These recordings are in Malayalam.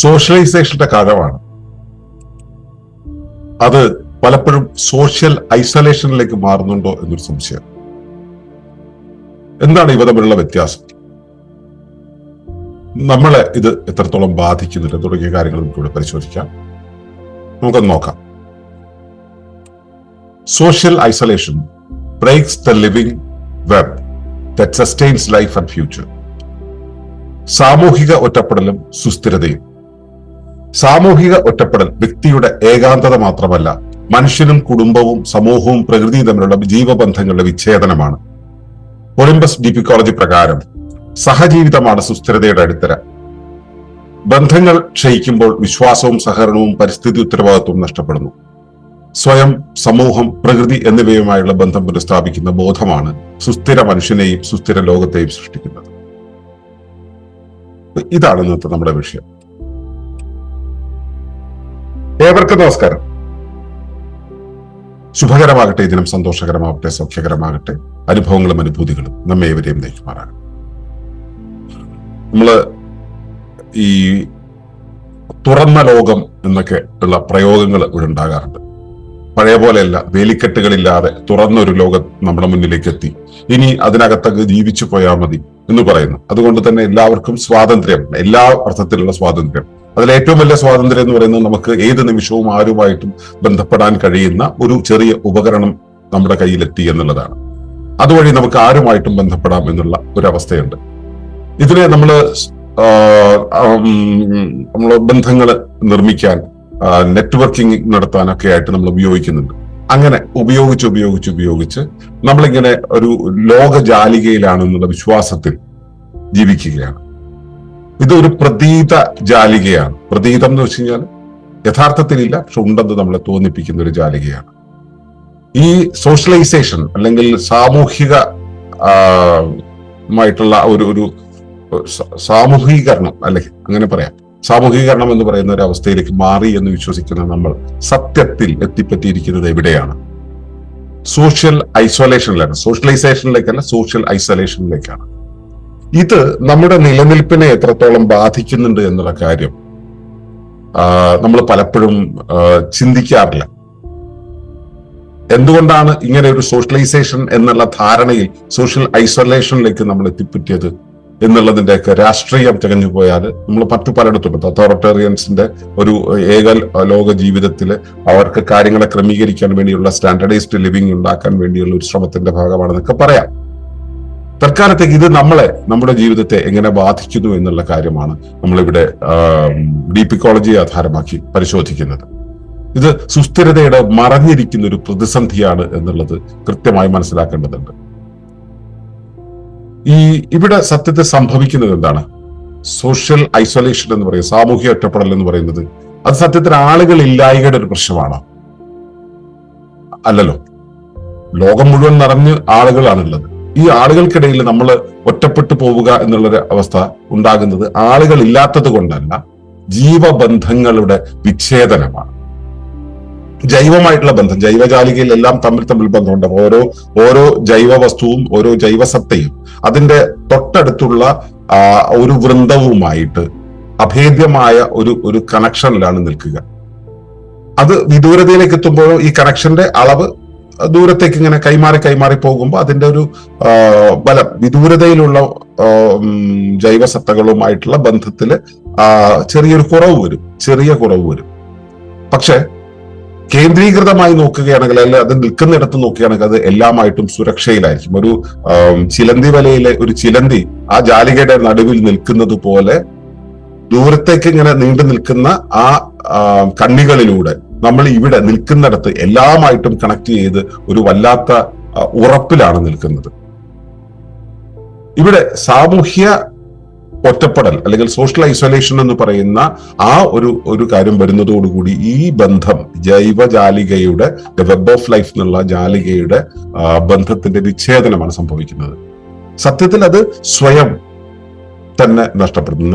സോഷ്യലൈസേഷന്റെ കാലമാണ്. അത് പലപ്പോഴും സോഷ്യൽ ഐസൊലേഷനിലേക്ക് മാറുന്നുണ്ടോ എന്നൊരു സംശയം. എന്താണ് ഇവ തമ്മിലുള്ള വ്യത്യാസം? നമ്മളെ ഇത് എത്രത്തോളം ബാധിക്കുന്നില്ല തുടങ്ങിയ കാര്യങ്ങൾ നമുക്കിവിടെ പരിശോധിക്കാം. നമുക്കൊന്ന് നോക്കാം. Social isolation breaks the living web that sustains life and future. സാമൂഹിക ഒറ്റപ്പെടലും സുസ്ഥിരതയും. സാമൂഹിക ഒറ്റപ്പെടൽ വ്യക്തിയുടെ ഏകാന്തത മാത്രമല്ല, മനുഷ്യനും കുടുംബവും സമൂഹവും പ്രകൃതിയും തമ്മിലുള്ള ജീവബന്ധങ്ങളുടെ വിച്ഛേദനമാണ്. ഒളിമ്പസ് ഡീപിക്കോളജി പ്രകാരം സഹജീവിതമാണ് സുസ്ഥിരതയുടെ അടിത്തറ. ബന്ധങ്ങൾ ക്ഷയിക്കുമ്പോൾ വിശ്വാസവും സഹകരണവും പരിസ്ഥിതി ഉത്തരവാദിത്വവും നഷ്ടപ്പെടുന്നു. സ്വയം, സമൂഹം, പ്രകൃതി എന്നിവയുമായുള്ള ബന്ധം പുനഃസ്ഥാപിക്കുന്ന ബോധമാണ് സുസ്ഥിര മനുഷ്യനെയും സുസ്ഥിര ലോകത്തെയും സൃഷ്ടിക്കുന്നത്. ഇതാണ് ഇന്നത്തെ നമ്മുടെ വിഷയം. ഏവർക്കും നമസ്കാരം. ശുഭകരമാകട്ടെ, ഈ ദിനം സന്തോഷകരമാകട്ടെ, സൗഖ്യകരമാകട്ടെ, അനുഭവങ്ങളും അനുഭൂതികളും നമ്മെ ഏവരെയും നയിക്കുമാറാകട്ടെ. നമ്മള് ഈ തുറന്ന ലോകം എന്നൊക്കെ ഉള്ള പ്രയോഗങ്ങൾ ഇവിടെ ഉണ്ടാകാറുണ്ട്. പഴയ പോലെയല്ല, വേലിക്കെട്ടുകളില്ലാതെ തുറന്നൊരു ലോകം നമ്മുടെ മുന്നിലേക്ക് എത്തി, ഇനി അതിനകത്തൊക്കെ ജീവിച്ചു പോയാൽ മതി എന്ന് പറയുന്നു. അതുകൊണ്ട് തന്നെ എല്ലാവർക്കും സ്വാതന്ത്ര്യം, എല്ലാ അർത്ഥത്തിലുള്ള സ്വാതന്ത്ര്യം. അതിൽ ഏറ്റവും വലിയ സ്വാതന്ത്ര്യം എന്ന് പറയുന്നത് നമുക്ക് ഏത് നിമിഷവും ആരുമായിട്ടും ബന്ധപ്പെടാൻ കഴിയുന്ന ഒരു ചെറിയ ഉപകരണം നമ്മുടെ കയ്യിലെത്തി എന്നുള്ളതാണ്. അതുവഴി നമുക്ക് ആരുമായിട്ടും ബന്ധപ്പെടാം എന്നുള്ള ഒരു അവസ്ഥയുണ്ട്. ഇതിനെ നമ്മള് ബന്ധങ്ങൾ നിർമ്മിക്കാൻ, നെറ്റ്വർക്കിംഗ് നടത്താനൊക്കെ ആയിട്ട് നമ്മൾ ഉപയോഗിക്കുന്നുണ്ട്. അങ്ങനെ ഉപയോഗിച്ച് നമ്മളിങ്ങനെ ഒരു ലോകജാലികയിലാണെന്നുള്ള വിശ്വാസത്തിൽ ജീവിക്കുകയാണ്. ഇതൊരു പ്രതീത ജാലികയാണ്. പ്രതീതം എന്ന് വെച്ച് കഴിഞ്ഞാൽ യഥാർത്ഥത്തിലില്ല, പക്ഷെ ഉണ്ടെന്ന് നമ്മളെ തോന്നിപ്പിക്കുന്ന ഒരു ജാലികയാണ്. ഈ സോഷ്യലൈസേഷൻ അല്ലെങ്കിൽ സാമൂഹിക മായിട്ടുള്ള ഒരു സാമൂഹികരണം, അല്ലെങ്കിൽ അങ്ങനെ പറയാം, സാമൂഹികരണം എന്ന് പറയുന്ന ഒരു അവസ്ഥയിലേക്ക് മാറി എന്ന് വിശ്വസിക്കുന്ന നമ്മൾ സത്യത്തിൽ എത്തിപ്പറ്റിയിരിക്കുന്നത് എവിടെയാണ്? സോഷ്യൽ ഐസൊലേഷനിലാണ്. സോഷ്യലൈസേഷനിലേക്കല്ല, സോഷ്യൽ ഐസൊലേഷനിലേക്കാണ്. ഇത് നമ്മുടെ നിലനിൽപ്പിനെ എത്രത്തോളം ബാധിക്കുന്നുണ്ട് എന്നുള്ള കാര്യം നമ്മൾ പലപ്പോഴും ചിന്തിക്കാറില്ല. എന്തുകൊണ്ടാണ് ഇങ്ങനെ ഒരു സോഷ്യലൈസേഷൻ എന്നുള്ള ധാരണയിൽ സോഷ്യൽ ഐസൊലേഷനിലേക്ക് നമ്മൾ എത്തിപ്പറ്റിയത് എന്നുള്ളതിന്റെയൊക്കെ രാഷ്ട്രീയം തികഞ്ഞു പോയാൽ നമ്മൾ മറ്റു പലയിടത്തുണ്ട്. അതോറിറ്റേറിയൻസിന്റെ ഒരു ഏക ലോക ജീവിതത്തിൽ അവർക്ക് കാര്യങ്ങളെ ക്രമീകരിക്കാൻ വേണ്ടിയുള്ള സ്റ്റാൻഡേർഡൈസ്ഡ് ലിവിംഗ് ഉണ്ടാക്കാൻ വേണ്ടിയുള്ള ഒരു ശ്രമത്തിന്റെ ഭാഗമാണെന്നൊക്കെ പറയാം. തൽക്കാലത്തേക്ക് ഇത് നമ്മുടെ ജീവിതത്തെ എങ്ങനെ ബാധിക്കുന്നു എന്നുള്ള കാര്യമാണ് നമ്മളിവിടെ ഡീപിക്കോളജിയെ ആധാരമാക്കി പരിശോധിക്കുന്നത്. ഇത് സുസ്ഥിരതയുടെ മറഞ്ഞിരിക്കുന്ന ഒരു പ്രതിസന്ധിയാണ് എന്നുള്ളത് കൃത്യമായി മനസ്സിലാക്കേണ്ടതുണ്ട്. ഇവിടെ സത്യത്തിൽ സംഭവിക്കുന്നത് എന്താണ്? സോഷ്യൽ ഐസൊലേഷൻ എന്ന് പറയുന്നത്, സാമൂഹിക ഒറ്റപ്പെടൽ എന്ന് പറയുന്നത്, അത് സത്യത്തിൽ ആളുകൾ ഇല്ലായ്മയുടെ ഒരു പ്രശ്നമാണോ? അല്ലല്ലോ. ലോകം മുഴുവൻ നിറഞ്ഞ് ആളുകളാണുള്ളത്. ഈ ആളുകൾക്കിടയിൽ നമ്മൾ ഒറ്റപ്പെട്ടു പോവുക എന്നുള്ളൊരു അവസ്ഥ ഉണ്ടാകുന്നത് ആളുകൾ ഇല്ലാത്തത് കൊണ്ടല്ല, ജീവബന്ധങ്ങളുടെ വിച്ഛേദനമാണ്. ജൈവമായിട്ടുള്ള ബന്ധം, ജൈവജാലികയിൽ എല്ലാം തമ്മിൽ ബന്ധമുണ്ട്. ഓരോ ജൈവ വസ്തുവും ഓരോ ജൈവസത്തയും അതിന്റെ തൊട്ടടുത്തുള്ള ഒരു വൃന്ദവുമായിട്ട് അഭേദ്യമായ ഒരു കണക്ഷനിലാണ് നിൽക്കുക. അത് വിദൂരതയിലേക്ക് എത്തുമ്പോഴോ ഈ കണക്ഷന്റെ അളവ് ദൂരത്തേക്ക് ഇങ്ങനെ കൈമാറി പോകുമ്പോൾ അതിന്റെ ഒരു ബലം വിദൂരതയിലുള്ള ജൈവസത്തകളുമായിട്ടുള്ള ബന്ധത്തില് ചെറിയ കുറവ് വരും. പക്ഷെ കേന്ദ്രീകൃതമായി നോക്കുകയാണെങ്കിൽ, അല്ലെ അത് നിൽക്കുന്നിടത്ത് നോക്കുകയാണെങ്കിൽ അത് എല്ലാമായിട്ടും സുരക്ഷയിലായിരിക്കും. ഒരു ചിലന്തി വലയിലെ ഒരു ചിലന്തി ആ ജാലികയുടെ നടുവിൽ നിൽക്കുന്നത് പോലെ ദൂരത്തേക്ക് ഇങ്ങനെ നീണ്ടു നിൽക്കുന്ന ആ കണ്ണികളിലൂടെ നമ്മൾ ഇവിടെ നിൽക്കുന്നിടത്ത് എല്ലാമായിട്ടും കണക്ട് ചെയ്ത് ഒരു വല്ലാത്ത ഉറപ്പിലാണ് നിൽക്കുന്നത്. ഇവിടെ ഒറ്റപ്പെടൽ അല്ലെങ്കിൽ സോഷ്യൽ ഐസൊലേഷൻ എന്ന് പറയുന്ന ആ ഒരു കാര്യം വരുന്നതോടുകൂടി ഈ ബന്ധം, ജൈവജാലികയുടെ വെബ് ഓഫ് ലൈഫ് എന്നുള്ള ജാലികയുടെ ബന്ധത്തിന്റെ വിച്ഛേദനമാണ് സംഭവിക്കുന്നത്. സത്യത്തിൽ അത് സ്വയം തന്നെ നഷ്ടപ്പെടുന്നു.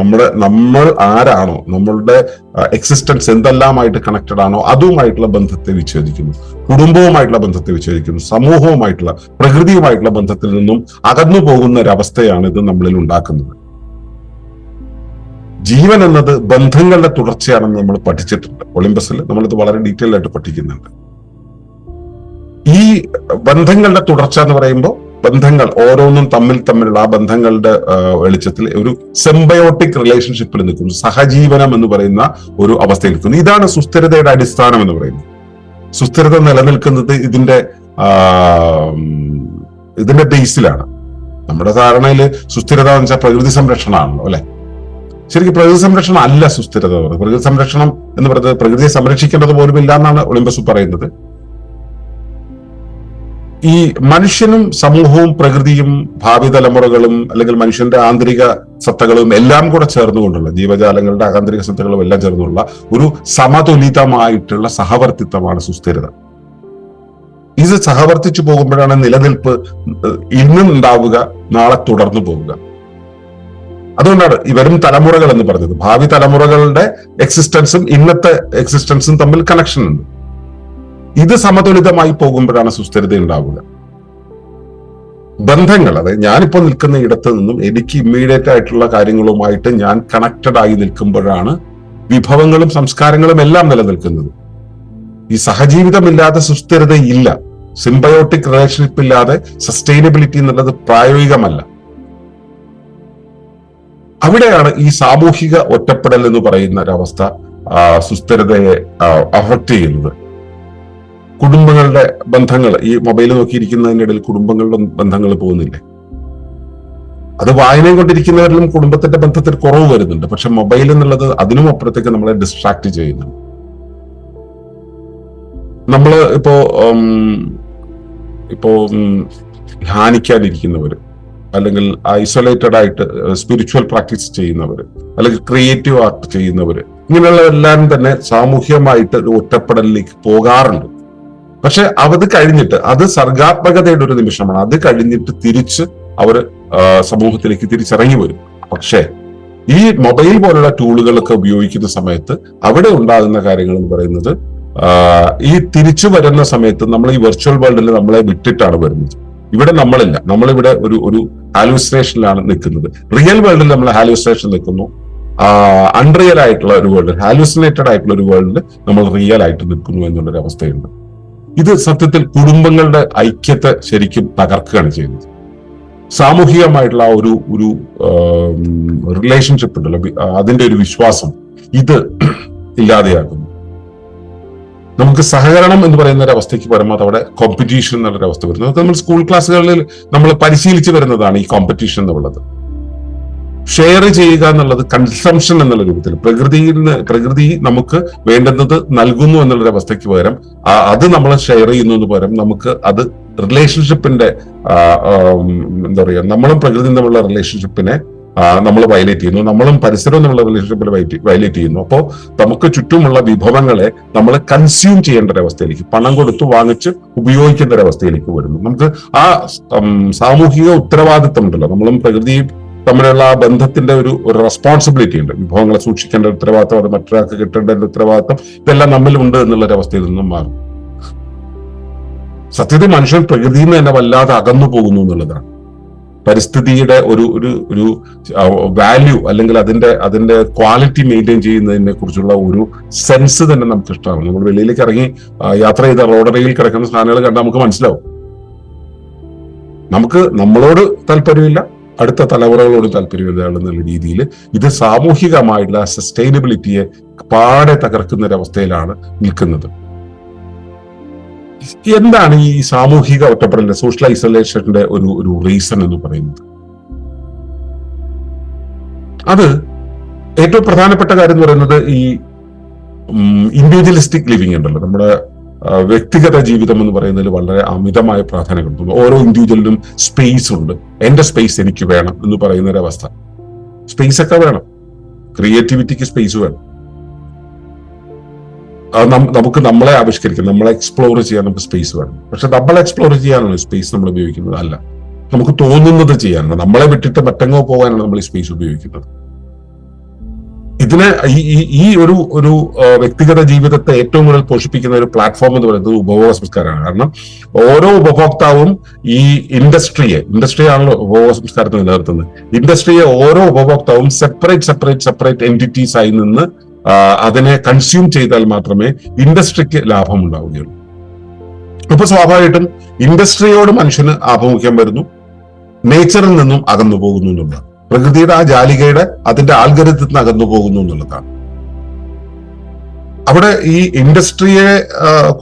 നമ്മൾ ആരാണോ, നമ്മളുടെ എക്സിസ്റ്റൻസ് എന്തെല്ലാമായിട്ട് കണക്റ്റഡ് ആണോ അതുമായിട്ടുള്ള ബന്ധത്തെ വിച്ഛേദിക്കുന്നു, കുടുംബവുമായിട്ടുള്ള ബന്ധത്തെ വിച്ഛേദിക്കുന്നു, സമൂഹവുമായിട്ടുള്ള, പ്രകൃതിയുമായിട്ടുള്ള ബന്ധത്തിൽ നിന്നും അകന്നു പോകുന്ന ഒരവസ്ഥയാണ് ഇത് നമ്മളിൽ ഉണ്ടാക്കുന്നത്. ജീവൻ എന്നത് ബന്ധങ്ങളുടെ തുടർച്ചയാണെന്ന് നമ്മൾ പഠിച്ചിട്ടുണ്ട്. ഒളിമ്പസിൽ നമ്മളിത് വളരെ ഡീറ്റെയിൽ ആയിട്ട് പഠിക്കുന്നുണ്ട്. ഈ ബന്ധങ്ങളുടെ തുടർച്ച എന്ന് പറയുമ്പോൾ ബന്ധങ്ങൾ ഓരോന്നും തമ്മിലുള്ള ആ ബന്ധങ്ങളുടെ വെളിച്ചത്തിൽ ഒരു സിംബയോട്ടിക് റിലേഷൻഷിപ്പിൽ നിൽക്കുന്നു, സഹജീവനം എന്ന് പറയുന്ന ഒരു അവസ്ഥയിൽ നിൽക്കുന്നു. ഇതാണ് സുസ്ഥിരതയുടെ അടിസ്ഥാനം എന്ന് പറയുന്നത്. സുസ്ഥിരത നിലനിൽക്കുന്നത് ഇതിന്റെ ബേസിലാണ്. നമ്മുടെ ധാരണയിൽ സുസ്ഥിരത എന്ന് വെച്ചാൽ പ്രകൃതി സംരക്ഷണമാണല്ലോ, അല്ലെ? ശരിക്കും പ്രകൃതി സംരക്ഷണം അല്ല സുസ്ഥിരത. പ്രകൃതി സംരക്ഷണം എന്ന് പറയുന്നത് പ്രകൃതിയെ സംരക്ഷിക്കേണ്ടത് പോലും ഇല്ല എന്നാണ് ഒളിമ്പസ് പറയുന്നത്. ഈ മനുഷ്യനും സമൂഹവും പ്രകൃതിയും ഭാവി തലമുറകളും അല്ലെങ്കിൽ മനുഷ്യന്റെ ആന്തരിക സത്തകളും എല്ലാം കൂടെ ചേർന്നുകൊണ്ടുള്ള, ജീവജാലങ്ങളുടെ ആന്തരിക സത്തകളും എല്ലാം ചേർന്നുള്ള ഒരു സമതുലിതമായിട്ടുള്ള സഹവർത്തിത്വമാണ് സുസ്ഥിരത. ഇത് സഹവർത്തിച്ചു പോകുമ്പോഴാണ് നിലനിൽപ്പ് ഇന്നും ഉണ്ടാവുക, നാളെ തുടർന്നു പോവുക. അതുകൊണ്ടാണ് ഈ വരും തലമുറകൾ എന്ന് പറഞ്ഞത്. ഭാവി തലമുറകളുടെ എക്സിസ്റ്റൻസും ഇന്നത്തെ എക്സിസ്റ്റൻസും തമ്മിൽ കണക്ഷൻ ഉണ്ട്. ഇത് സമതുലിതമായി പോകുമ്പോഴാണ് സുസ്ഥിരത ഉണ്ടാവുക. ബന്ധങ്ങൾ, അതായത് ഞാനിപ്പോ നിൽക്കുന്ന ഇടത്ത് നിന്നും എനിക്ക് ഇമ്മീഡിയറ്റ് ആയിട്ടുള്ള കാര്യങ്ങളുമായിട്ട് ഞാൻ കണക്റ്റഡ് ആയി നിൽക്കുമ്പോഴാണ് വിഭവങ്ങളും സംസ്കാരങ്ങളും എല്ലാം നിലനിൽക്കുന്നത്. ഈ സഹജീവിതമില്ലാതെ സുസ്ഥിരതയില്ല. സിംബയോട്ടിക് റിലേഷൻഷിപ്പ് ഇല്ലാതെ സസ്റ്റൈനബിലിറ്റി എന്നുള്ളത് പ്രായോഗികമല്ല. അവിടെയാണ് ഈ സാമൂഹിക ഒറ്റപ്പെടൽ എന്ന് പറയുന്ന ഒരവസ്ഥ സുസ്ഥിരതയെ അഫക്ട് ചെയ്യുന്നത്. കുടുംബങ്ങളുടെ ബന്ധങ്ങൾ, ഈ മൊബൈൽ നോക്കിയിരിക്കുന്നതിനിടയിൽ കുടുംബങ്ങളുടെ ബന്ധങ്ങൾ പോകുന്നില്ലേ? അത് വായനയും കൊണ്ടിരിക്കുന്നവരിലും കുടുംബത്തിന്റെ ബന്ധത്തിൽ കുറവ് വരുന്നുണ്ട്. പക്ഷെ മൊബൈൽ എന്നുള്ളത് അതിനും അപ്പുറത്തേക്ക് നമ്മളെ ഡിസ്ട്രാക്ട് ചെയ്യുന്നുണ്ട്. നമ്മള് ഇപ്പോ ധ്യാനിക്കാനിരിക്കുന്നവര്, അല്ലെങ്കിൽ ഐസൊലേറ്റഡ് ആയിട്ട് സ്പിരിച്വൽ പ്രാക്ടീസ് ചെയ്യുന്നവര്, അല്ലെങ്കിൽ ക്രിയേറ്റീവ് ആർട്ട് ചെയ്യുന്നവര്, ഇങ്ങനെയുള്ളവരെല്ലാം തന്നെ സാമൂഹികമായിട്ട് ഒരു ഒറ്റപ്പെടലിലേക്ക് പോകാറുണ്ട്. പക്ഷെ അത് കഴിഞ്ഞിട്ട്, അത് സർഗാത്മകതയുടെ ഒരു നിമിഷമാണ്. അത് കഴിഞ്ഞിട്ട് തിരിച്ച് അവര് സമൂഹത്തിലേക്ക് തിരിച്ചിറങ്ങി വരും. പക്ഷേ ഈ മൊബൈൽ പോലുള്ള ടൂളുകളൊക്കെ ഉപയോഗിക്കുന്ന സമയത്ത് അവിടെ ഉണ്ടാകുന്ന കാര്യങ്ങൾ എന്ന് പറയുന്നത്, ഈ തിരിച്ചു വരുന്ന സമയത്ത് നമ്മൾ ഈ വെർച്വൽ വേൾഡിൽ നമ്മളെ വിട്ടിട്ടാണ് വരുന്നത്. ഇവിടെ നമ്മളില്ല, നമ്മളിവിടെ ഒരു ഹാലൂസിനേഷനിലാണ് നിൽക്കുന്നത്. റിയൽ വേൾഡിൽ നമ്മൾ ഹാലൂസിനേഷൻ നിൽക്കുന്നു. അൺറിയൽ ആയിട്ടുള്ള ഒരു വേൾഡ്, ഹാലൂസിനേറ്റഡ് ആയിട്ടുള്ള ഒരു വേൾഡിൽ നമ്മൾ റിയൽ ആയിട്ട് നിൽക്കുന്നു എന്നുള്ളൊരു അവസ്ഥയുണ്ട്. ഇത് സത്യത്തിൽ കുടുംബങ്ങളുടെ ഐക്യത്തെ ശരിക്കും തകർക്കുകയാണ് ചെയ്യുന്നത്. സാമൂഹികമായിട്ടുള്ള ആ ഒരു റിലേഷൻഷിപ്പ് ഉണ്ടല്ലോ, അതിന്റെ ഒരു വിശ്വാസം, ഇത് ഇല്ലാതെയാകുന്നു. നമുക്ക് സഹകരണം എന്ന് പറയുന്ന ഒരു അവസ്ഥയ്ക്ക് വരുമ്പോൾ അവിടെ കോമ്പറ്റീഷൻ എന്നുള്ളൊരു അവസ്ഥ വരുന്നു. അത് നമ്മൾ സ്കൂൾ ക്ലാസ്സുകളിൽ നമ്മൾ പരിശീലിച്ചു വരുന്നതാണ് ഈ കോമ്പറ്റീഷൻ എന്നുള്ളത്. ഷെയർ ചെയ്യുക എന്നുള്ളത് കൺസംഷൻ എന്നുള്ള രൂപത്തിൽ പ്രകൃതി നമുക്ക് വേണ്ടുന്നത് നൽകുന്നു എന്നുള്ളൊരു അവസ്ഥയ്ക്ക് പകരം അത് നമ്മൾ ഷെയർ ചെയ്യുന്നതിന് പകരം നമുക്ക് അത് റിലേഷൻഷിപ്പിന്റെ എന്താ പറയുക, നമ്മളും പ്രകൃതിയും തമ്മിലുള്ള റിലേഷൻഷിപ്പിനെ നമ്മൾ വയലേറ്റ് ചെയ്യുന്നു, നമ്മളും പരിസരവും തമ്മിലുള്ള റിലേഷൻഷിപ്പിൽ വയലേറ്റ് ചെയ്യുന്നു. അപ്പോൾ നമുക്ക് ചുറ്റുമുള്ള വിഭവങ്ങളെ നമ്മൾ കൺസ്യൂം ചെയ്യേണ്ട ഒരവസ്ഥയിലേക്ക്, പണം കൊടുത്ത് വാങ്ങിച്ച് ഉപയോഗിക്കേണ്ട ഒരവസ്ഥയിലേക്ക് വരുന്നു. നമുക്ക് ആ സാമൂഹിക ഉത്തരവാദിത്വം ഉണ്ടല്ലോ, നമ്മളും പ്രകൃതിയും തമ്മിലുള്ള ആ ബന്ധത്തിന്റെ ഒരു റെസ്പോൺസിബിലിറ്റി ഉണ്ട്. വിഭവങ്ങളെ സൂക്ഷിക്കേണ്ട ഉത്തരവാദിത്വം, അത് മറ്റൊരാൾക്ക് കിട്ടേണ്ട ഒരു ഉത്തരവാദിത്വം, ഇതെല്ലാം നമ്മിലുണ്ട് എന്നുള്ളൊരു അവസ്ഥയിൽ നിന്നും മാറും. സത്യത്തിൽ മനുഷ്യൻ പ്രകൃതിയിൽ നിന്ന് തന്നെ വല്ലാതെ അകന്നു പോകുന്നു എന്നുള്ളതാണ്. പരിസ്ഥിതിയുടെ ഒരു വാല്യൂ അല്ലെങ്കിൽ അതിന്റെ ക്വാളിറ്റി മെയിൻറ്റെയിൻ ചെയ്യുന്നതിനെ കുറിച്ചുള്ള ഒരു സെൻസ് തന്നെ നമുക്ക് ഇഷ്ടമാണ്. നമ്മൾ വെളിയിലേക്ക് ഇറങ്ങി യാത്ര ചെയ്ത റോഡരികിൽ കിടക്കുന്ന സാധനങ്ങൾ കണ്ടാൽ നമുക്ക് മനസ്സിലാവും. നമുക്ക് നമ്മളോട് താല്പര്യമില്ല, അടുത്ത തലമുറകളോട് താല്പര്യമില്ല എന്നുള്ള രീതിയിൽ ഇത് സാമൂഹികമായിട്ടുള്ള സസ്റ്റൈനബിലിറ്റിയെ പാടെ തകർക്കുന്ന ഒരവസ്ഥയിലാണ് നിൽക്കുന്നത്. എന്താണ് ഈ സാമൂഹിക ഒറ്റപ്പെടലിന്റെ, സോഷ്യൽ ഐസൊലേഷന്റെ ഒരു റീസൺ എന്ന് പറയുന്നത്? അത് ഏറ്റവും പ്രധാനപ്പെട്ട കാര്യം എന്ന് പറയുന്നത് ഈ ഇൻഡിവിജ്വലിസ്റ്റിക് ലിവിങ് ഉണ്ടല്ലോ, നമ്മുടെ വ്യക്തിഗത ജീവിതം എന്ന് പറയുന്നതിൽ വളരെ അമിതമായ പ്രാധാന്യം കൊടുക്കുന്നു. ഓരോ ഇൻഡിവിജ്വലിനും സ്പേസ് ഉണ്ട്. എന്റെ സ്പേസ് എനിക്ക് വേണം എന്ന് പറയുന്ന ഒരു അവസ്ഥ. സ്പേസ് ഒക്കെ വേണം, ക്രിയേറ്റിവിറ്റിക്ക് സ്പേസ് വേണം. നമുക്ക് നമ്മളെ ആവിഷ്കരിക്കണം, നമ്മളെ എക്സ്പ്ലോർ ചെയ്യാൻ നമുക്ക് സ്പേസ് വേണം. പക്ഷെ നമ്മളെ എക്സ്പ്ലോർ ചെയ്യാനാണ് സ്പേസ് നമ്മൾ ഉപയോഗിക്കുന്നത് അല്ല, നമുക്ക് തോന്നുന്നത് ചെയ്യാനാണ്, നമ്മളെ വിട്ടിട്ട് മറ്റെങ്ങോ പോകാനാണ് നമ്മൾ ഈ സ്പേസ് ഉപയോഗിക്കുന്നത്. ഇതിനെ ഈ ഒരു ഒരു വ്യക്തിഗത ജീവിതത്തെ ഏറ്റവും കൂടുതൽ പോഷിപ്പിക്കുന്ന ഒരു പ്ലാറ്റ്ഫോം എന്ന് പറയുന്നത് ഉപഭോഗ സംസ്കാരമാണ്. കാരണം ഓരോ ഉപഭോക്താവും ഈ ഇൻഡസ്ട്രിയാണല്ലോ ഉപഭോഗ സംസ്കാരത്തെ നിലനിർത്തുന്നത്. ഇൻഡസ്ട്രിയെ ഓരോ ഉപഭോക്താവും സെപ്പറേറ്റ് എൻറ്റിറ്റീസ് ആയി നിന്ന് അതിനെ കൺസ്യൂം ചെയ്താൽ മാത്രമേ ഇൻഡസ്ട്രിക്ക് ലാഭം ഉണ്ടാവുകയുള്ളൂ. അപ്പൊ സ്വാഭാവികമായിട്ടും ഇൻഡസ്ട്രിയോട് മനുഷ്യന് ആഭിമുഖ്യം വരുന്നു, നേച്ചറിൽ നിന്നും അകന്നു പോകുന്നു എന്നുള്ളതാണ്. പ്രകൃതിയുടെ ആ ജാലികയുടെ അതിന്റെ ആൽഗരിതത്തിൽ നിന്ന് അകന്നു പോകുന്നു എന്നുള്ളതാണ്. അവിടെ ഈ ഇൻഡസ്ട്രിയെ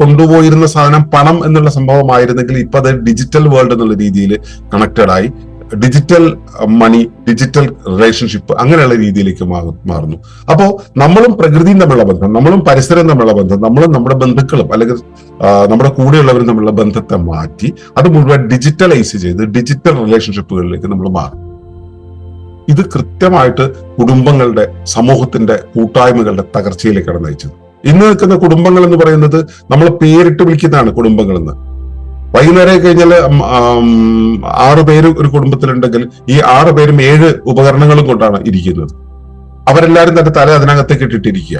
കൊണ്ടുപോയിരുന്ന സാധനം പണം എന്നുള്ള സംഭവമായിരുന്നെങ്കിൽ ഇപ്പൊ അത് ഡിജിറ്റൽ വേൾഡ് എന്നുള്ള രീതിയിൽ കണക്റ്റഡ് ആയി ഡിജിറ്റൽ മണി, ഡിജിറ്റൽ റിലേഷൻഷിപ്പ് അങ്ങനെയുള്ള രീതിയിലേക്ക് മാറുന്നു. അപ്പോ നമ്മളും പ്രകൃതിയും തമ്മിലുള്ള ബന്ധം, നമ്മളും പരിസരം തമ്മിലുള്ള ബന്ധം, നമ്മളും നമ്മുടെ ബന്ധുക്കളും അല്ലെങ്കിൽ നമ്മുടെ കൂടെയുള്ളവരും തമ്മിലുള്ള ബന്ധത്തെ മാറ്റി അത് മുഴുവൻ ഡിജിറ്റലൈസ് ചെയ്ത് ഡിജിറ്റൽ റിലേഷൻഷിപ്പുകളിലേക്ക് നമ്മൾ മാറും. ഇത് കൃത്യമായിട്ട് കുടുംബങ്ങളുടെ, സമൂഹത്തിന്റെ, കൂട്ടായ്മകളുടെ തകർച്ചയിലേക്കാണ് നയിച്ചത്. ഇന്ന് നിൽക്കുന്ന കുടുംബങ്ങൾ എന്ന് പറയുന്നത് നമ്മൾ പേരിട്ട് വിളിക്കുന്നതാണ് കുടുംബങ്ങൾ എന്ന്. വൈകുന്നേരം കഴിഞ്ഞാൽ 6 പേര് ഒരു കുടുംബത്തിലുണ്ടെങ്കിൽ ഈ 6 പേരും 7 ഉപകരണങ്ങളും കൊണ്ടാണ് ഇരിക്കുന്നത്. അവരെല്ലാരും തന്റെ തല അതിനകത്തേക്ക് ഇട്ടിട്ടിരിക്കുക.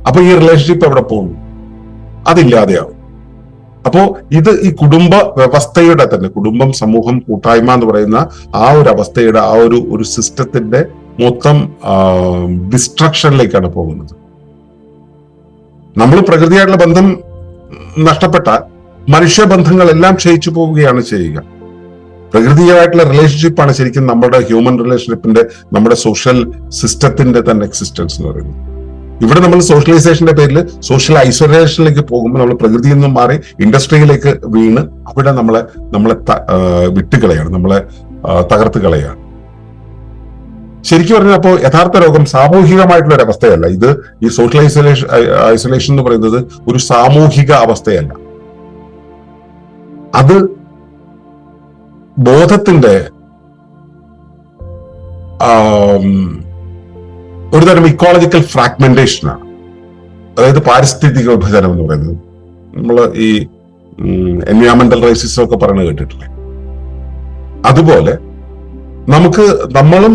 അപ്പൊ ഈ റിലേഷൻഷിപ്പ് എവിടെ പോകുന്നു? അതില്ലാതെയാവും. അപ്പോ ഇത് ഈ കുടുംബ വ്യവസ്ഥയുടെ തന്നെ, കുടുംബം, സമൂഹം, കൂട്ടായ്മ എന്ന് പറയുന്ന ആ ഒരു അവസ്ഥയുടെ ആ ഒരു സിസ്റ്റത്തിന്റെ മൊത്തം ഡിസ്ട്രക്ഷനിലേക്കാണ് പോകുന്നത്. നമ്മൾ പ്രകൃതിയായിട്ടുള്ള ബന്ധം നഷ്ടപ്പെട്ടാൽ മനുഷ്യബന്ധങ്ങളെല്ലാം ക്ഷയിച്ചു പോവുകയാണ് ചെയ്യുക. പ്രകൃതിയായിട്ടുള്ള റിലേഷൻഷിപ്പാണ് ശരിക്കും നമ്മുടെ ഹ്യൂമൻ റിലേഷൻഷിപ്പിന്റെ, നമ്മുടെ സോഷ്യൽ സിസ്റ്റത്തിന്റെ തന്നെ എക്സിസ്റ്റൻസ് എന്ന് പറയുന്നത്. ഇവിടെ നമ്മൾ സോഷ്യലൈസേഷന്റെ പേരിൽ സോഷ്യൽ ഐസൊലേഷനിലേക്ക് പോകുമ്പോൾ നമ്മൾ പ്രകൃതിയിൽ നിന്നും മാറി ഇൻഡസ്ട്രിയിലേക്ക് വീണ് അവിടെ നമ്മളെ വിട്ടുകളയാണ്, നമ്മളെ തകർത്ത് കളയാണ്. ശരിക്കും പറഞ്ഞാൽ അപ്പോൾ യഥാർത്ഥ രോഗം സാമൂഹികമായിട്ടുള്ള ഒരു അവസ്ഥയല്ല. ഇത് ഈ സോഷ്യൽ ഐസൊലേഷൻ എന്ന് പറയുന്നത് ഒരു സാമൂഹിക അവസ്ഥയല്ല. അത് ബോധത്തിന്റെ ഒരു തരം ഇക്കോളജിക്കൽ ഫ്രാഗ്മെന്റേഷനാണ്. അതായത് പാരിസ്ഥിതിക വിഭജനം എന്ന് പറയുന്നത്. നമ്മൾ ഈ എൻവയോൺമെന്റൽ റേസിസം ഒക്കെ പറയുന്നത് കേട്ടിട്ടില്ലേ? അതുപോലെ നമ്മളും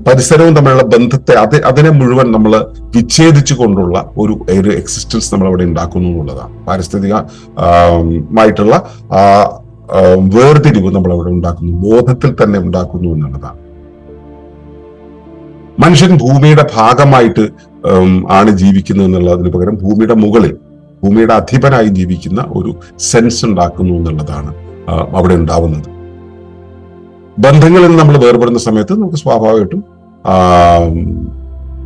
പരിസരവും തമ്മിലുള്ള ബന്ധത്തെ അതിനെ മുഴുവൻ നമ്മൾ വിച്ഛേദിച്ചു കൊണ്ടുള്ള ഒരു എക്സിസ്റ്റൻസ് നമ്മൾ അവിടെ ഉണ്ടാക്കുന്നു എന്നുള്ളതാണ്. പാരിസ്ഥിതികമായിട്ടുള്ള വേർതിരിവ് നമ്മൾ അവിടെ ഉണ്ടാക്കുന്നു, ബോധത്തിൽ തന്നെ ഉണ്ടാക്കുന്നു എന്നുള്ളതാണ്. മനുഷ്യൻ ഭൂമിയുടെ ഭാഗമായിട്ട് ആണ് ജീവിക്കുന്നത് എന്നുള്ളതിന് പകരം ഭൂമിയുടെ മുകളിൽ, ഭൂമിയുടെ അധിപനായി ജീവിക്കുന്ന ഒരു സെൻസ് ഉണ്ടാക്കുന്നു എന്നുള്ളതാണ് അവിടെ ഉണ്ടാവുന്നത്. ബന്ധങ്ങളിൽ നിന്ന് നമ്മൾ വേർപെടുന്ന സമയത്ത് നമുക്ക് സ്വാഭാവികമായിട്ടും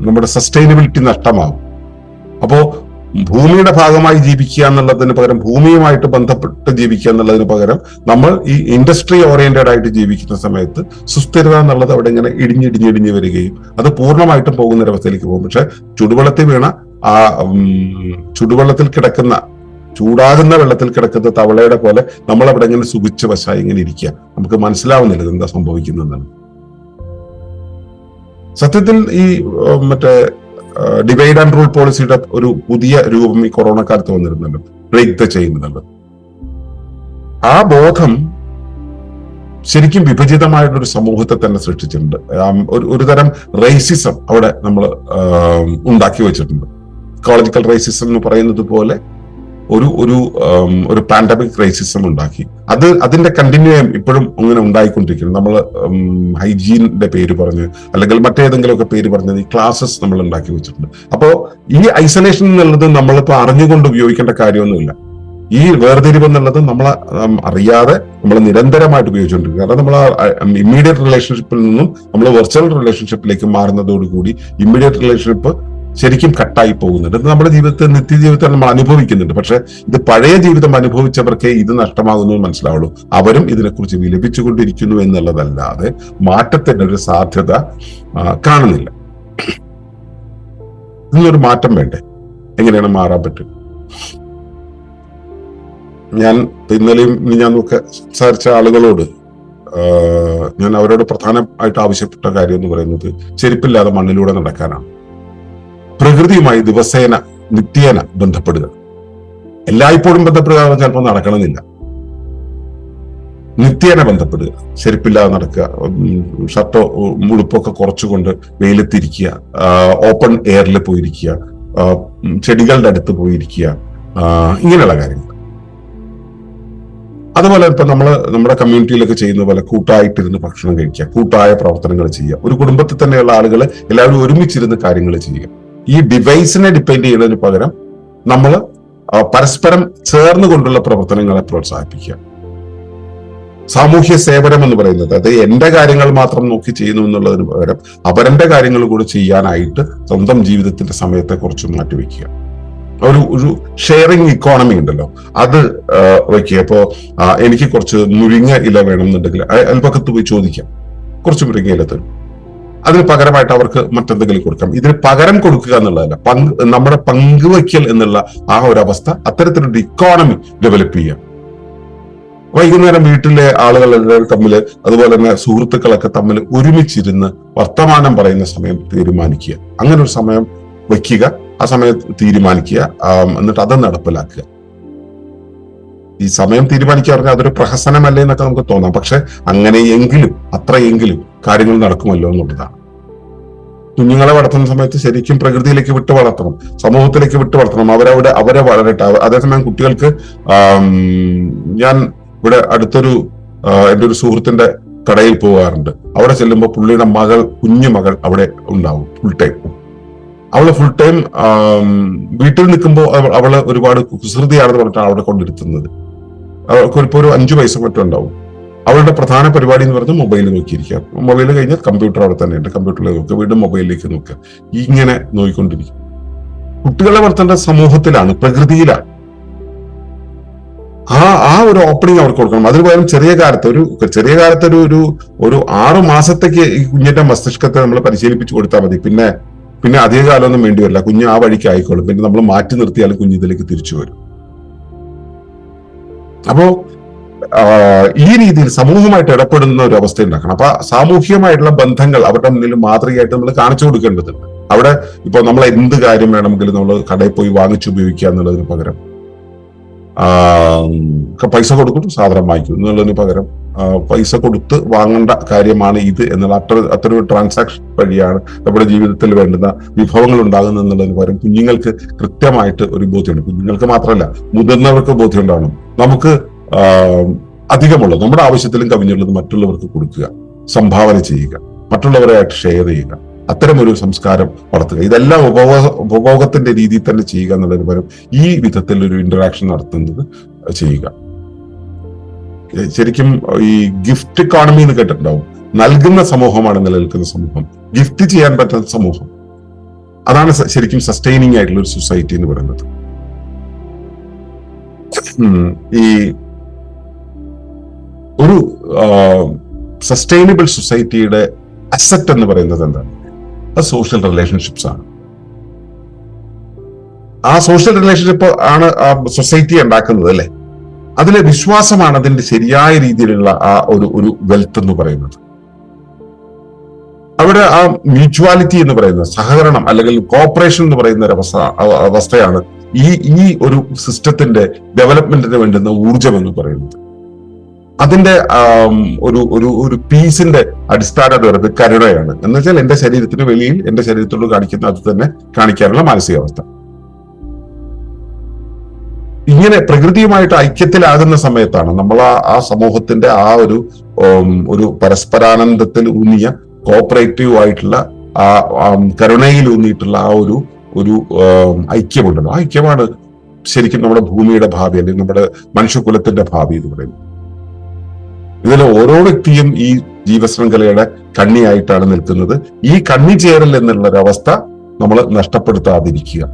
നമ്മുടെ സസ്റ്റൈനബിലിറ്റി നഷ്ടമാകും. അപ്പോ ഭൂമിയുടെ ഭാഗമായി ജീവിക്കുക എന്നുള്ളതിന് പകരം, ഭൂമിയുമായിട്ട് ബന്ധപ്പെട്ട് ജീവിക്കുക എന്നുള്ളതിന് പകരം നമ്മൾ ഈ ഇൻഡസ്ട്രി ഓറിയന്റഡ് ആയിട്ട് ജീവിക്കുന്ന സമയത്ത് സുസ്ഥിരത എന്നുള്ളത് അവിടെ ഇങ്ങനെ ഇടിഞ്ഞിടിഞ്ഞിടിഞ്ഞ് വരികയും അത് പൂർണ്ണമായിട്ടും പോകുന്ന ഒരവസ്ഥയിലേക്ക് പോകും. പക്ഷെ ചുടുവെള്ളത്തിൽ വീണ ചുടുവെള്ളത്തിൽ കിടക്കുന്ന, ചൂടാകുന്ന വെള്ളത്തിൽ കിടക്കുന്ന തവളയുടെ പോലെ നമ്മൾ അവിടെ ഇങ്ങനെ സുഖിച്ച് വശായി ഇങ്ങനെ ഇരിക്കുക. നമുക്ക് മനസ്സിലാവുന്നില്ല എന്താ സംഭവിക്കുന്നതെന്നാണ്. സത്യത്തിൽ ഈ ഡിവൈഡ് ആൻഡ് റൂൾ പോളിസിയുടെ ഒരു പുതിയ രൂപം ഈ കൊറോണ കാലത്ത് വന്നിരുന്നല്ലോ, ബ്രേക്ക് ദ ചെയിൻ എന്നുള്ളത്. ആ ബോധം ശരിക്കും വിഭജിതമായിട്ടൊരു സമൂഹത്തെ തന്നെ സൃഷ്ടിച്ചിട്ടുണ്ട്. ഒരു തരം റേസിസം അവിടെ നമ്മൾ ഉണ്ടാക്കി വെച്ചിട്ടുണ്ട്. ഇക്കോളജിക്കൽ റേസിസം എന്ന് പറയുന്നത് പോലെ ഒരു പാൻഡമിക് റേസിസം ഉണ്ടാക്കി. അതിന്റെ കണ്ടിന്യൂയം ഇപ്പോഴും അങ്ങനെ ഉണ്ടായിക്കൊണ്ടിരിക്കുന്നു. നമ്മൾ ഹൈജീനിന്റെ പേര് പറഞ്ഞ് അല്ലെങ്കിൽ മറ്റേതെങ്കിലുമൊക്കെ പേര് പറഞ്ഞ് ഈ ക്ലാസ്സസ് നമ്മൾ ഉണ്ടാക്കി വെച്ചിട്ടുണ്ട്. അപ്പോ ഈ ഐസൊലേഷൻ എന്നുള്ളത് നമ്മളിപ്പോ അറിഞ്ഞുകൊണ്ട് ഉപയോഗിക്കേണ്ട കാര്യമൊന്നുമില്ല. ഈ വേർതിരിവ് എന്നുള്ളത് നമ്മൾ അറിയാതെ നമ്മൾ നിരന്തരമായിട്ട് ഉപയോഗിച്ചുകൊണ്ടിരിക്കും. കാരണം നമ്മൾ ഇമ്മീഡിയറ്റ് റിലേഷൻഷിപ്പിൽ നിന്നും നമ്മൾ വെർച്വൽ റിലേഷൻഷിപ്പിലേക്ക് മാറുന്നതോടുകൂടി ഇമ്മീഡിയറ്റ് റിലേഷൻഷിപ്പ് ശരിക്കും കട്ടായി പോകുന്നുണ്ട്. ഇത് നമ്മുടെ ജീവിതത്തിൽ, നിത്യജീവിതത്തിൽ നമ്മൾ അനുഭവിക്കുന്നുണ്ട്. പക്ഷെ ഇത് പഴയ ജീവിതം അനുഭവിച്ചവർക്കേ ഇത് നഷ്ടമാകുന്നു മനസ്സിലാവുള്ളൂ. അവരും ഇതിനെക്കുറിച്ച് വിലപിച്ചുകൊണ്ടിരിക്കുന്നു എന്നുള്ളതല്ലാതെ മാറ്റത്തിന്റെ ഒരു സാധ്യത കാണുന്നില്ല. ഇതിനൊരു മാറ്റം വേണ്ടേ? എങ്ങനെയാണ് മാറാൻ പറ്റും? ഞാൻ ഇന്നലെയും ഞാനൊക്കെ സംസാരിച്ച ആളുകളോട് ഞാൻ അവരോട് പ്രധാനമായിട്ട് ആവശ്യപ്പെട്ട കാര്യം എന്ന് പറയുന്നത് ചെരുപ്പില്ലാതെ മണ്ണിലൂടെ നടക്കാനാണ്. പ്രകൃതിയുമായി ദിവസേന നിത്യേന ബന്ധപ്പെടുക. എല്ലായ്പ്പോഴും ബന്ധപ്പെടുക ചിലപ്പോൾ നടക്കണമെന്നില്ല. നിത്യേന ബന്ധപ്പെടുക, ചെരുപ്പില്ലാതെ നടക്കുക, ഷർട്ടോ മുഴുപ്പൊക്കെ കുറച്ചുകൊണ്ട് വെയിലത്തിരിക്കുക, ഓപ്പൺ എയറിൽ പോയിരിക്കുക, ചെടികളുടെ അടുത്ത് പോയിരിക്കുക, ഇങ്ങനെയുള്ള കാര്യങ്ങൾ. അതുപോലെ ഇപ്പൊ നമ്മുടെ കമ്മ്യൂണിറ്റിയിലൊക്കെ ചെയ്യുന്ന പോലെ കൂട്ടായിട്ടിരുന്ന് ഭക്ഷണം കഴിക്കുക, കൂട്ടായ പ്രവർത്തനങ്ങൾ ചെയ്യുക, ഒരു കുടുംബത്തിൽ തന്നെയുള്ള ആളുകൾ എല്ലാവരും ഒരുമിച്ചിരുന്ന് കാര്യങ്ങൾ ചെയ്യുക. ഈ ഡിവൈസിനെ ഡിപ്പെൻഡ് ചെയ്യുന്നതിന് പകരം നമ്മൾ പരസ്പരം ചേർന്നുകൊണ്ടുള്ള പ്രവർത്തനങ്ങളെ പ്രോത്സാഹിപ്പിക്കുക. സാമൂഹ്യ സേവനം എന്ന് പറയുന്നത് അത് എന്റെ കാര്യങ്ങൾ മാത്രം നോക്കി ചെയ്യുന്നു എന്നുള്ളതിന് പകരം അവരുടെ കാര്യങ്ങൾ കൂടെ ചെയ്യാനായിട്ട് സ്വന്തം ജീവിതത്തിന്റെ സമയത്തെ കുറച്ച് മാറ്റിവെക്കുക. ഒരു ഷെയറിങ് ഇക്കോണമി ഉണ്ടല്ലോ, അത് വയ്ക്കുക. ഇപ്പോ എനിക്ക് കുറച്ച് മുരിങ്ങ ഇല വേണമെന്നുണ്ടെങ്കിൽ അയൽപക്കത്ത് പോയി ചോദിക്കാം, കുറച്ച് മുരിങ്ങ ഇല തരും. അതിന് പകരമായിട്ട് അവർക്ക് മറ്റെന്തെങ്കിലും കൊടുക്കാം. ഇതിന് പകരം കൊടുക്കുക എന്നുള്ളതല്ല, നമ്മുടെ പങ്കുവയ്ക്കൽ എന്നുള്ള ആ ഒരു അവസ്ഥ, അത്തരത്തിലൊരു ഇക്കോണമി ഡെവലപ്പ് ചെയ്യുക. വൈകുന്നേരം വീട്ടിലെ ആളുകളെല്ലാവരും തമ്മിൽ, അതുപോലെ തന്നെ സുഹൃത്തുക്കളൊക്കെ തമ്മിൽ ഒരുമിച്ചിരുന്ന് വർത്തമാനം പറയുന്ന സമയം തീരുമാനിക്കുക. അങ്ങനെ ഒരു സമയം വയ്ക്കുക, ആ സമയം തീരുമാനിക്കുക, എന്നിട്ട് അത് നടപ്പിലാക്കുക. ഈ സമയം തീരുമാനിക്കുക പറഞ്ഞാൽ അതൊരു പ്രഹസനമല്ലേ എന്നൊക്കെ നമുക്ക് തോന്നാം. പക്ഷെ അങ്ങനെയെങ്കിലും അത്രയെങ്കിലും കാര്യങ്ങൾ നടക്കുമല്ലോ എന്നുള്ളതാണ്. കുഞ്ഞുങ്ങളെ വളർത്തുന്ന സമയത്ത് ശരിക്കും പ്രകൃതിയിലേക്ക് വിട്ട് വളർത്തണം, സമൂഹത്തിലേക്ക് വിട്ട് വളർത്തണം, അവരെ വളരട്ടെ. അതേസമയം കുട്ടികൾക്ക് ഞാൻ ഇവിടെ അടുത്തൊരു എൻ്റെ ഒരു സുഹൃത്തിന്റെ കടയിൽ പോകാറുണ്ട്. അവിടെ ചെല്ലുമ്പോൾ പുള്ളിയുടെ കുഞ്ഞു മകൾ അവിടെ ഉണ്ടാവും ഫുൾ ടൈം. അവള് ഫുൾ ടൈം വീട്ടിൽ നിൽക്കുമ്പോൾ അവള് ഒരുപാട് കുസൃതിയാണെന്ന് പറഞ്ഞിട്ടാണ് അവിടെ കൊണ്ടിരുത്തുന്നത്. അവൾക്ക് ഇപ്പോൾ ഒരു 5 വയസ്സ് മറ്റും ഉണ്ടാവും. അവളുടെ പ്രധാന പരിപാടി എന്ന് പറഞ്ഞാൽ മൊബൈൽ നോക്കിയിരിക്കുക. മൊബൈൽ കഴിഞ്ഞാൽ കമ്പ്യൂട്ടർ അവിടെ തന്നെ ഉണ്ട്, കമ്പ്യൂട്ടറിൽ നോക്കുക, വീണ്ടും മൊബൈലിലേക്ക് നോക്കുക, ഇങ്ങനെ നോക്കിക്കൊണ്ടിരിക്കും. കുട്ടികളെ വളർത്തേണ്ട സമൂഹത്തിലാണ്, പ്രകൃതിയിലാണ്. ആ ഒരു ഓപ്പണിങ് അവർക്ക് കൊടുക്കണം. അതിന് പകരം ചെറിയ കാലത്ത് ഒരു 6 മാസത്തേക്ക് ഈ കുഞ്ഞിന്റെ മസ്തിഷ്കത്തെ നമ്മൾ പരിശീലിപ്പിച്ചു കൊടുത്താൽ മതി. പിന്നെ അധിക കാലമൊന്നും വേണ്ടി വരില്ല, കുഞ്ഞ് ആ വഴിക്ക് ആയിക്കോളും. പിന്നെ നമ്മൾ മാറ്റി നിർത്തിയാലും കുഞ്ഞ് ഇതിലേക്ക് തിരിച്ചു വരും. അപ്പോ ഈ രീതിയിൽ സമൂഹമായിട്ട് ഇടപെടുന്ന ഒരു അവസ്ഥ ഉണ്ടാക്കണം. അപ്പൊ സാമൂഹികമായിട്ടുള്ള ബന്ധങ്ങൾ അവരുടെ മുന്നിൽ മാതൃകയായിട്ട് നമ്മൾ കാണിച്ചു കൊടുക്കേണ്ടതുണ്ട്. അവിടെ ഇപ്പൊ നമ്മൾ എന്ത് കാര്യം വേണമെങ്കിലും നമ്മൾ കടയിൽ പോയി വാങ്ങിച്ചുപയോഗിക്കുക എന്നുള്ളതിന് പകരം പൈസ കൊടുക്കും സാധനം വാങ്ങിക്കും എന്നുള്ളതിന് പകരം പൈസ കൊടുത്ത് വാങ്ങേണ്ട കാര്യമാണ് ഇത് എന്നുള്ള അത്തരം ഒരു ട്രാൻസാക്ഷൻ വഴിയാണ് നമ്മുടെ ജീവിതത്തിൽ വേണ്ടുന്ന വിഭവങ്ങൾ ഉണ്ടാകുന്നത് എന്നുള്ളതിന് പകരം കുഞ്ഞുങ്ങൾക്ക് കൃത്യമായിട്ട് ഒരു ബോധ്യമുണ്ട്. കുഞ്ഞുങ്ങൾക്ക് മാത്രമല്ല, മുതിർന്നവർക്ക് ബോധ്യം ഉണ്ടാവണം. നമുക്ക് അധികമുള്ളത്, നമ്മുടെ ആവശ്യത്തിലും കവിഞ്ഞുള്ളത് മറ്റുള്ളവർക്ക് കൊടുക്കുക, സംഭാവന ചെയ്യുക, മറ്റുള്ളവരായിട്ട് ഷെയർ ചെയ്യുക, അത്തരമൊരു സംസ്കാരം വളർത്തുക. ഇതെല്ലാം ഉപഭോഗത്തിന്റെ രീതിയിൽ തന്നെ ചെയ്യുക എന്നുള്ളതിന് പകരം ഈ വിധത്തിൽ ഒരു ഇന്ററാക്ഷൻ നടത്തുന്നത് ചെയ്യുക. ശരിക്കും ഈ ഗിഫ്റ്റ് ഇക്കോണമി എന്ന് കേട്ടിട്ടുണ്ടാവും. നൽകുന്ന സമൂഹമാണ് നിലനിൽക്കുന്ന സമൂഹം, ഗിഫ്റ്റ് ചെയ്യാൻ പറ്റുന്ന സമൂഹം. അതാണ് ശരിക്കും സസ്റ്റൈനിങ് ആയിട്ടുള്ള ഒരു സൊസൈറ്റി എന്ന് പറയുന്നത്. ഈ ഒരു സസ്റ്റൈനബിൾ സൊസൈറ്റിയുടെ അസറ്റ് എന്ന് പറയുന്നത് എന്താണ്? അത് സോഷ്യൽ റിലേഷൻഷിപ്സ് ആണ്. ആ സോഷ്യൽ റിലേഷൻഷിപ്പ് ആണ് ആ സൊസൈറ്റി ഉണ്ടാക്കുന്നത്, അല്ലെ? അതിലെ വിശ്വാസമാണ് അതിന്റെ ശരിയായ രീതിയിലുള്ള ആ ഒരു വെൽത്ത് എന്ന് പറയുന്നത്. അവിടെ ആ മ്യൂച്വാലിറ്റി എന്ന് പറയുന്ന സഹകരണം അല്ലെങ്കിൽ കോപ്പറേഷൻ എന്ന് പറയുന്ന ഒരു അവസ്ഥയാണ് ഈ ഒരു സിസ്റ്റത്തിന്റെ ഡെവലപ്മെന്റിന് വേണ്ടുന്ന ഊർജം എന്ന് പറയുന്നത്. അതിന്റെ ഒരു പീസിന്റെ അടിസ്ഥാനം എന്ന് പറയുന്നത് കരുണയാണ്. എന്ന് വെച്ചാൽ എന്റെ ശരീരത്തിന് വെളിയിൽ എന്റെ ശരീരത്തോട് കാണിക്കുന്ന അത് തന്നെ കാണിക്കാനുള്ള മാനസികാവസ്ഥ. ഇങ്ങനെ പ്രകൃതിയുമായിട്ട് ഐക്യത്തിലാകുന്ന സമയത്താണ് നമ്മൾ ആ സമൂഹത്തിന്റെ ആ ഒരു പരസ്പരാനന്ദത്തിൽ ഊന്നിയ കോപ്പറേറ്റീവ് ആയിട്ടുള്ള ആ കരുണയിൽ ഊന്നിയിട്ടുള്ള ആ ഒരു ഐക്യമുണ്ടല്ലോ. ആ ഐക്യമാണ് ശരിക്കും നമ്മുടെ ഭൂമിയുടെ ഭാവി, അല്ലെങ്കിൽ നമ്മുടെ മനുഷ്യകുലത്തിന്റെ ഭാവി എന്ന് പറയുന്നത്. ഇതിൽ ഓരോ വ്യക്തിയും ഈ ജീവശൃംഖലയുടെ കണ്ണിയായിട്ടാണ് നിൽക്കുന്നത്. ഈ കണ്ണി ചേരൽ എന്നുള്ളൊരവസ്ഥ നമ്മൾ നഷ്ടപ്പെടുത്താതിരിക്കുക.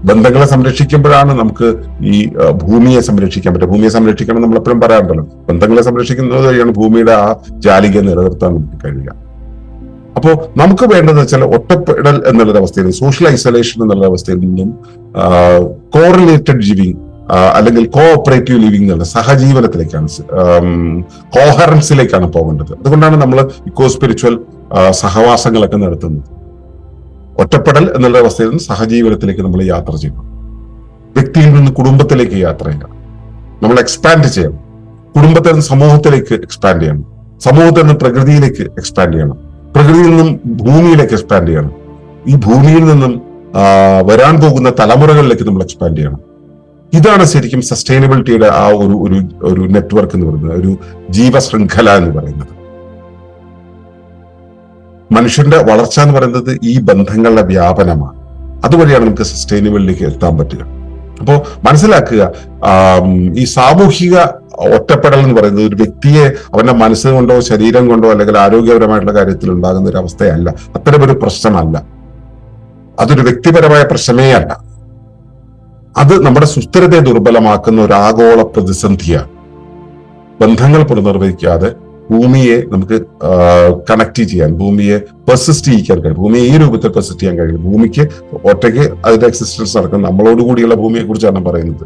ബന്ധങ്ങളെ സംരക്ഷിക്കുമ്പോഴാണ് നമുക്ക് ഈ ഭൂമിയെ സംരക്ഷിക്കാൻ പറ്റുക. ഭൂമിയെ സംരക്ഷിക്കണം നമ്മൾ എപ്പോഴും പറയാറുണ്ടല്ലോ. ബന്ധങ്ങളെ സംരക്ഷിക്കുന്നത് വഴിയാണ് ഭൂമിയുടെ ആ ജാലിക നിലനിർത്താൻ നമുക്ക് കഴിയുക. അപ്പോ നമുക്ക് വേണ്ടതെന്ന് വെച്ചാൽ ഒറ്റപ്പെടൽ എന്നുള്ളൊരവസ്ഥയിൽ, സോഷ്യൽ ഐസൊലേഷൻ എന്നുള്ളൊരവസ്ഥയിൽ നിന്നും കോറിലേറ്റഡ് ലിവിങ് അല്ലെങ്കിൽ കോഓപ്പറേറ്റീവ് ലിവിങ് എന്നുള്ള സഹജീവനത്തിലേക്കാണ്, കോഹറൻസിലേക്കാണ് പോകേണ്ടത്. അതുകൊണ്ടാണ് നമ്മൾ ഇക്കോ സ്പിരിച്വൽ സഹവാസങ്ങളൊക്കെ നടത്തുന്നത്. ഒറ്റപ്പെടൽ എന്നുള്ള അവസ്ഥയിൽ നിന്ന് സഹജീവനത്തിലേക്ക് നമ്മൾ യാത്ര ചെയ്യണം. വ്യക്തിയിൽ നിന്ന് കുടുംബത്തിലേക്ക് യാത്ര ചെയ്യണം. നമ്മൾ എക്സ്പാൻഡ് ചെയ്യണം. കുടുംബത്തിൽ നിന്ന് സമൂഹത്തിലേക്ക് എക്സ്പാൻഡ് ചെയ്യണം, സമൂഹത്തിൽ നിന്ന് പ്രകൃതിയിലേക്ക് എക്സ്പാൻഡ് ചെയ്യണം, പ്രകൃതിയിൽ നിന്നും ഭൂമിയിലേക്ക് എക്സ്പാൻഡ് ചെയ്യണം, ഈ ഭൂമിയിൽ നിന്നും വരാൻ പോകുന്ന തലമുറകളിലേക്ക് നമ്മൾ എക്സ്പാൻഡ് ചെയ്യണം. ഇതാണ് ശരിക്കും സസ്റ്റൈനബിലിറ്റിയുടെ ആ ഒരു നെറ്റ്വർക്ക് എന്ന് പറയുന്നത്, ഒരു ജീവശൃംഖല എന്ന് പറയുന്നത്. മനുഷ്യന്റെ വളർച്ച എന്ന് പറയുന്നത് ഈ ബന്ധങ്ങളുടെ വ്യാപനമാണ്. അതുവഴിയാണ് നമുക്ക് സസ്റ്റൈനബിലിറ്റിക്ക് എത്താൻ പറ്റുക. അപ്പോൾ മനസ്സിലാക്കുക, ഈ സാമൂഹിക ഒറ്റപ്പെടൽ എന്ന് പറയുന്നത് ഒരു വ്യക്തിയെ അവന്റെ മനസ്സുകൊണ്ടോ ശരീരം കൊണ്ടോ അല്ലെങ്കിൽ ആരോഗ്യപരമായിട്ടുള്ള കാര്യത്തിൽ ഉണ്ടാകുന്ന ഒരു അവസ്ഥയല്ല, അത്തരമൊരു പ്രശ്നമല്ല, അതൊരു വ്യക്തിപരമായ പ്രശ്നമേ അല്ല. അത് നമ്മുടെ സുസ്ഥിരതയെ ദുർബലമാക്കുന്ന ഒരു ആഗോള പ്രതിസന്ധിയാണ്. ബന്ധങ്ങൾ പുനർനിർവഹിക്കാതെ ഭൂമിയെ നമുക്ക് കണക്ട് ചെയ്യാൻ, ഭൂമിയെ പെർസിസ്റ്റ് ചെയ്യിക്കാൻ കഴിയും, ഭൂമിയെ ഈ രൂപത്തിൽ പെർസിസ്റ്റ് ചെയ്യാൻ കഴിയും. ഭൂമിക്ക് ഒറ്റയ്ക്ക് അതിന്റെ എക്സിസ്റ്റൻസ് നടക്കുന്ന നമ്മളോട് കൂടിയുള്ള ഭൂമിയെ കുറിച്ചാണ് പറയുന്നത്.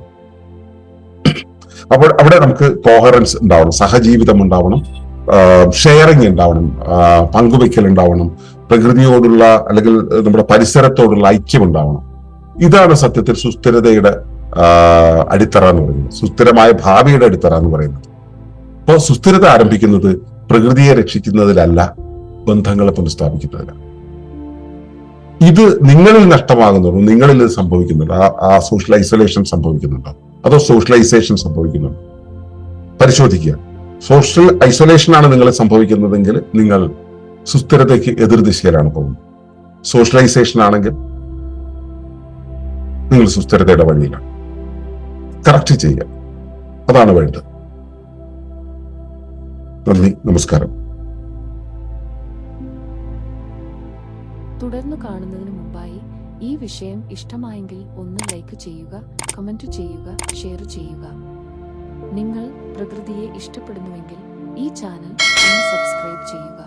അപ്പോൾ അവിടെ നമുക്ക് കോഹറൻസ് ഉണ്ടാവണം, സഹജീവിതം ഉണ്ടാവണം, ഷെയറിങ് ഉണ്ടാവണം, പങ്കുവയ്ക്കൽ ഉണ്ടാവണം, പ്രകൃതിയോടുള്ള അല്ലെങ്കിൽ നമ്മുടെ പരിസരത്തോടുള്ള ഐക്യം ഉണ്ടാവണം. ഇതാണ് സത്യത്തിൽ സുസ്ഥിരതയുടെ അടിത്തറ എന്ന് പറയുന്നത്, സുസ്ഥിരമായ ഭാവിയുടെ അടിത്തറ എന്ന് പറയുന്നത്. അപ്പോൾ സുസ്ഥിരത ആരംഭിക്കുന്നത് പ്രകൃതിയെ രക്ഷിക്കുന്നതിലല്ല, ബന്ധങ്ങളെ പുനഃസ്ഥാപിക്കുന്നതിലാണ്. ഇത് നിങ്ങളിൽ നഷ്ടമാകുന്നുണ്ടോ, നിങ്ങളിൽ ഇത് സംഭവിക്കുന്നുണ്ടോ, ആ സോഷ്യൽ ഐസൊലേഷൻ സംഭവിക്കുന്നുണ്ടോ, അതോ സോഷ്യലൈസേഷൻ സംഭവിക്കുന്നുണ്ടോ? പരിശോധിക്കുക. സോഷ്യൽ ഐസൊലേഷൻ ആണ് നിങ്ങൾ സംഭവിക്കുന്നതെങ്കിൽ നിങ്ങൾ സുസ്ഥിരതയ്ക്ക് എതിർദിശയിലാണ് പോകുന്നത്. സോഷ്യലൈസേഷൻ ആണെങ്കിൽ നിങ്ങൾ സുസ്ഥിരതയുടെ വഴിയിലാണ്. കറക്റ്റ് ചെയ്യുക, അതാണ് വേണ്ടത്. നന്ദി, നമസ്കാരം. തുടർന്ന് കാണുന്നതിന് മുമ്പായി ഈ വിഷയം ഇഷ്ടമായെങ്കിൽ ഒന്ന് ലൈക്ക് ചെയ്യുക, കമന്റ് ചെയ്യുക, ഷെയർ ചെയ്യുക. നിങ്ങൾ പ്രകൃതിയെ ഇഷ്ടപ്പെടുന്നുവെങ്കിൽ ഈ ചാനൽ ഒന്ന് സബ്സ്ക്രൈബ് ചെയ്യുക.